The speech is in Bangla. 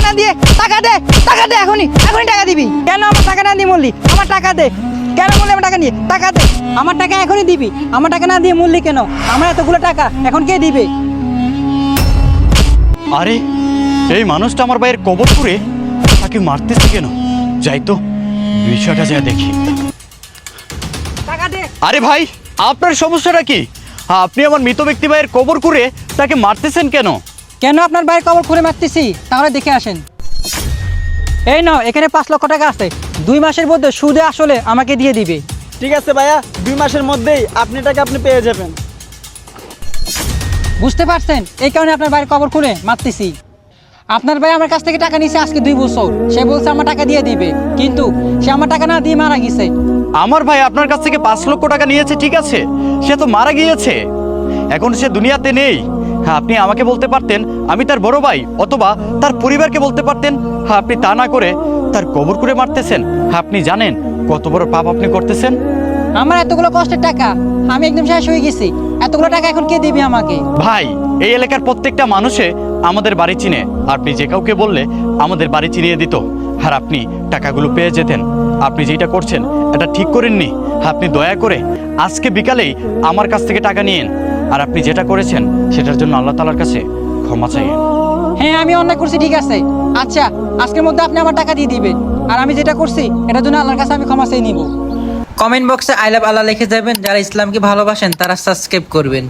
না দিয়ে টাকা দে, টাকা দে, এখনই টাকা দিবি। কেন আমার টাকা না দিয়ে মরলি? আমার টাকা দে। কেন বললি আমার টাকা নিয়ে? টাকা দে, আমার টাকা এখনই দিবি। আমার টাকা না দিয়ে মরলি কেন? আমার এতগুলো টাকা এখন কে দিবে? আরে এই মানুষটা আমার ভাইয়ের কবর করে তাকে মারতেছে কেন? যাই তো বিষয়টা যা দেখি। টাকা দে। আরে ভাই, আপনার সমস্যাটা কি? আপনি আমার মৃত ব্যক্তি ভাইয়ের কবর করে তাকে মারতেছেন কেন? কেন আপনার ভাইয়ের কবর খুঁড়ে মারতেছি? তাহলে দেখে আসেন। এই নাও, এখানে 5 লক্ষ টাকা আছে। 2 মাসের মধ্যে সুদে আসলে আমাকে দিয়ে দিবে। ঠিক আছে ভাইয়া, 2 মাসের মধ্যেই আপনি টাকা আপনি পেয়ে যাবেন। বুঝতে পারছেন? এই কারণে আপনার ভাইয়ের কবর খুঁড়ে মারতেছি। আপনার ভাই আমার কাছ থেকে টাকা নিয়েছে আজকে 2 বছর। সে বলছে আমার টাকা দিয়ে দিবে, কিন্তু সে আমার টাকা না দিয়ে মারা গেছে। আমার ভাই আপনার কাছ থেকে 5 লক্ষ টাকা নিয়েছে, ঠিক আছে, সে তো মারা গিয়েছে, এখন সে দুনিয়াতে নেই। হ্যাঁ, আপনি আমাকে বলতে পারতেন আমি তার বড় ভাই, অথবা তার পরিবারকে বলতে পারতেন। হ্যাঁ, আপনি তা না করে তার কবর করে মারতেছেন। হ্যাঁ, আপনি জানেন কত বড় পাপ আপনি করতেছেন? আমার এতগুলো কষ্টের টাকা, আমি একদম শেষ হয়ে গেছি। এতগুলো টাকা এখন কে দিবে আমাকে? ভাই, এই এলাকার প্রত্যেকটা মানুষে আমাদের বাড়ি চিনে। আপনি যে কাউকে বললে আমাদের বাড়ি চিনিয়ে দিত, আর আপনি টাকাগুলো পেয়ে যেতেন। আপনি যেটা করছেন এটা ঠিক করেননি। আপনি দয়া করে আজকে বিকালেই আমার কাছ থেকে টাকা নিয়েন, আর আপনি যেটা করেছেন সেটার জন্য আল্লাহ তাআলার কাছে ক্ষমা চাইয়েন। হ্যাঁ, আমি অন্যায় করছি, ঠিক আছে। আচ্ছা, আজকের মধ্যে আপনি আমার টাকা দিয়ে দিবেন, আর আমি যেটা করছি এটার জন্য আল্লাহর কাছে আমি ক্ষমা চেয়ে নিব। কমেন্ট বক্সে আই লাভ আল্লাহ লিখে যাবেন। যারা ইসলামকে ভালোবাসেন তারা সাবস্ক্রাইব করবেন।